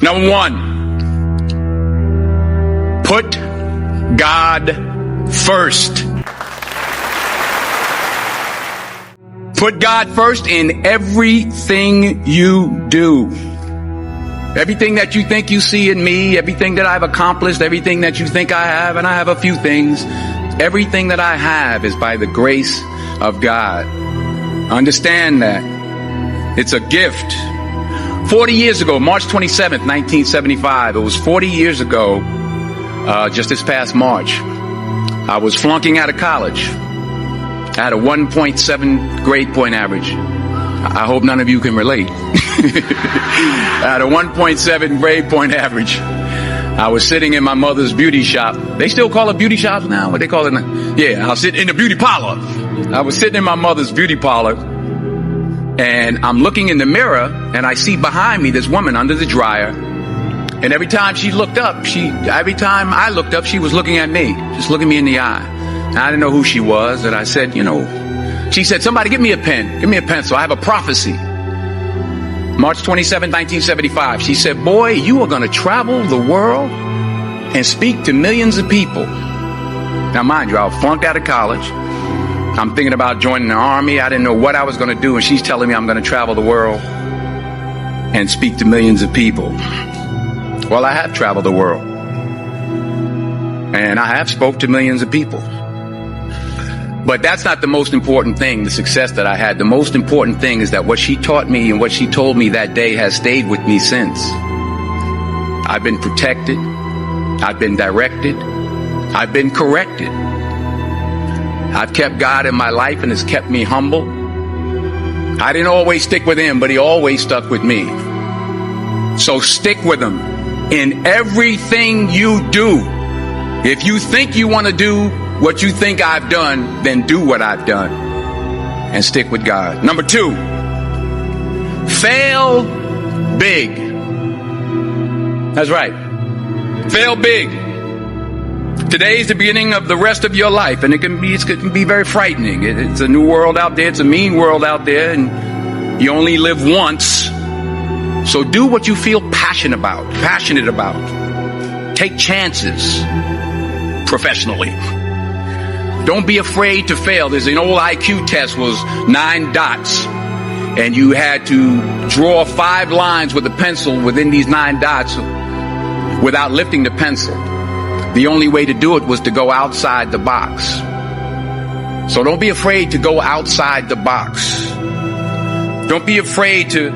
Number one, put God first. Put God first in everything you do. Everything that you think you see in me, everything that I've accomplished, everything that you think I have, and I have a few things, everything that I have is by the grace of God. Understand that. It's a gift. 40 years ago, March 27th, 1975, it was 40 years ago, just this past March, I was flunking out of college. I had a 1.7 grade point average. I hope none of you can relate. I had a 1.7 grade point average. I was sitting in my mother's beauty shop. They still call it beauty shops now? What they call it now? Yeah, I was sitting in the beauty parlor. I was sitting in my mother's beauty parlor, and I'm looking in the mirror, and I see behind me this woman under the dryer. And every time I looked up, she was looking at me, just looking me in the eye. And I didn't know who she was, and I said, she said, somebody give me a pen, give me a pencil. I have a prophecy. March 27, 1975. She said, boy, you are going to travel the world and speak to millions of people. Now, mind you, I was flunked out of college. I'm thinking about joining the army. I didn't know what I was going to do, and she's telling me I'm going to travel the world and speak to millions of people. Well, I have traveled the world, and I have spoke to millions of people. But that's not the most important thing, the success that I had. The most important thing is that what she taught me and what she told me that day has stayed with me since. I've been protected. I've been directed. I've been corrected. I've kept God in my life, and it's kept me humble. I didn't always stick with him, but he always stuck with me. So stick with him in everything you do. If you think you want to do what you think I've done, then do what I've done and stick with God. Number two, fail big. That's right. Fail big. Today is the beginning of the rest of your life, and it can be very frightening. It's a new world out there. It's a mean world out there, and you only live once. So do what you feel passionate about. Take chances professionally. Don't be afraid to fail. There's an old IQ test, was 9 dots, and you had to draw 5 lines with a pencil within these 9 dots without lifting the pencil. The only way to do it was to go outside the box. So don't be afraid to go outside the box. Don't be afraid to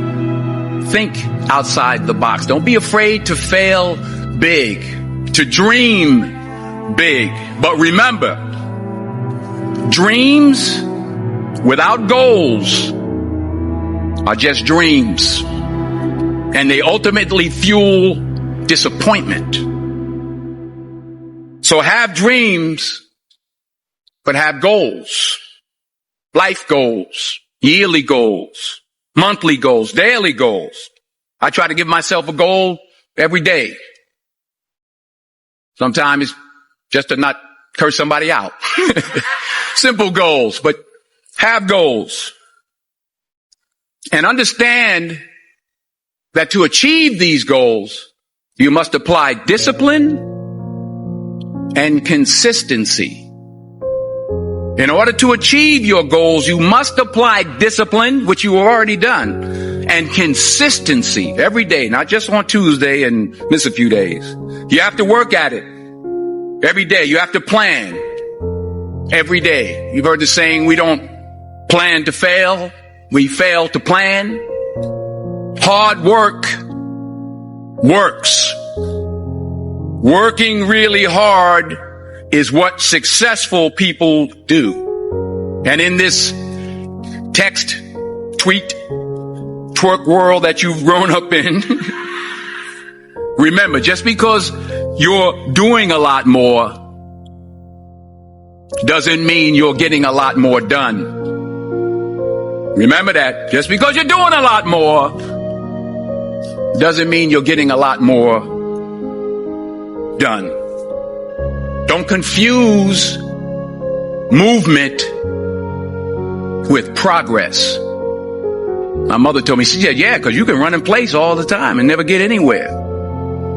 think outside the box. Don't be afraid to fail big, to dream big. But remember, dreams without goals are just dreams, and they ultimately fuel disappointment. So have dreams, but have goals. Life goals, yearly goals, monthly goals, daily goals. I try to give myself a goal every day. Sometimes it's just to not curse somebody out. Simple goals, but have goals. And understand that to achieve these goals, you must apply discipline and consistency. In order to achieve your goals, you must apply discipline, which you have already done, and consistency every day, not just on Tuesday and miss a few days. You have to work at it every day. You have to plan every day. You've heard the saying, we don't plan to fail, we fail to plan. Hard work works. Working really hard is what successful people do. And in this text, tweet, twerk world that you've grown up in, remember, just because you're doing a lot more doesn't mean you're getting a lot more done. Remember that. Just because you're doing a lot more doesn't mean you're getting a lot more done. Don't confuse movement with progress. My mother told me, she said, yeah, because you can run in place all the time and never get anywhere.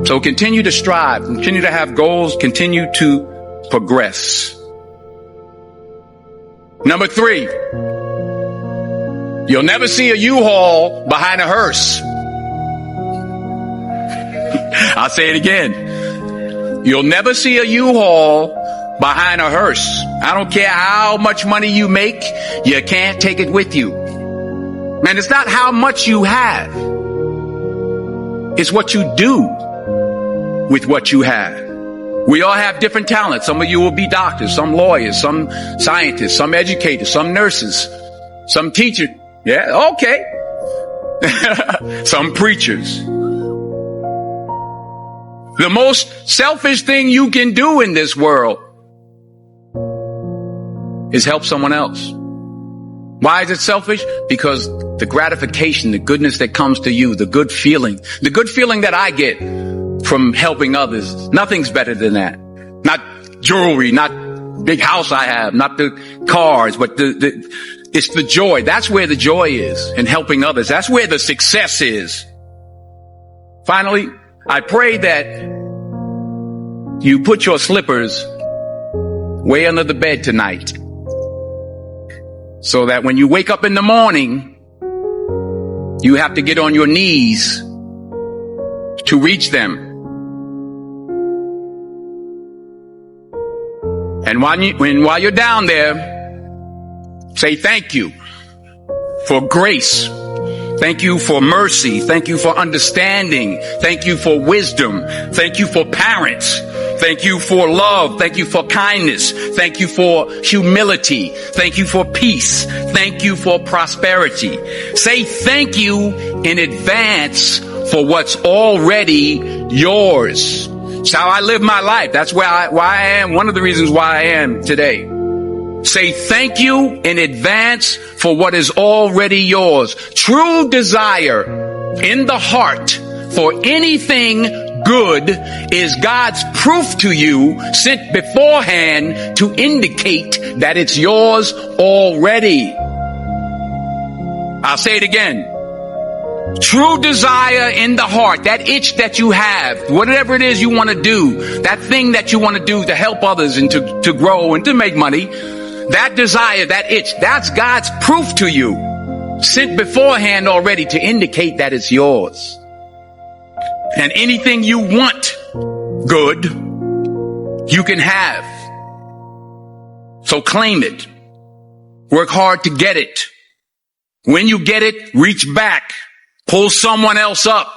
So continue to strive, continue to have goals, continue to progress. Number 3, you'll never see a U-Haul behind a hearse. I'll say it again. You'll never see a U-Haul behind a hearse. I don't care how much money you make, you can't take it with you. Man, it's not how much you have. It's what you do with what you have. We all have different talents. Some of you will be doctors, some lawyers, some scientists, some educators, some nurses, some teachers. Yeah, okay. Some preachers. The most selfish thing you can do in this world is help someone else. Why is it selfish? Because the gratification, the goodness that comes to you, the good feeling that I get from helping others, nothing's better than that. Not jewelry, not big house I have, not the cars, but it's the joy. That's where the joy is in helping others. That's where the success is. Finally, I pray that you put your slippers way under the bed tonight, so that when you wake up in the morning, you have to get on your knees to reach them. And while you're down there, say thank you for grace. Thank you for mercy. Thank you for understanding. Thank you for wisdom. Thank you for parents. Thank you for love. Thank you for kindness. Thank you for humility. Thank you for peace. Thank you for prosperity. Say thank you in advance for what's already yours. It's how I live my life. That's why I am. One of the reasons why I am today. Say thank you in advance for what is already yours. True desire in the heart for anything good is God's proof to you, sent beforehand to indicate that it's yours already. I'll say it again. True desire in the heart, that itch that you have, whatever it is you want to do, that thing that you want to do to help others and to grow and to make money, that desire, that itch, that's God's proof to you, sent beforehand already to indicate that it's yours. And anything you want good, you can have. So claim it. Work hard to get it. When you get it, reach back. Pull someone else up.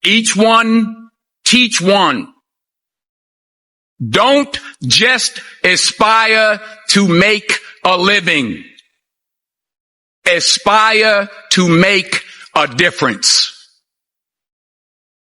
Each one, teach one. Don't just aspire to make a living. Aspire to make a difference.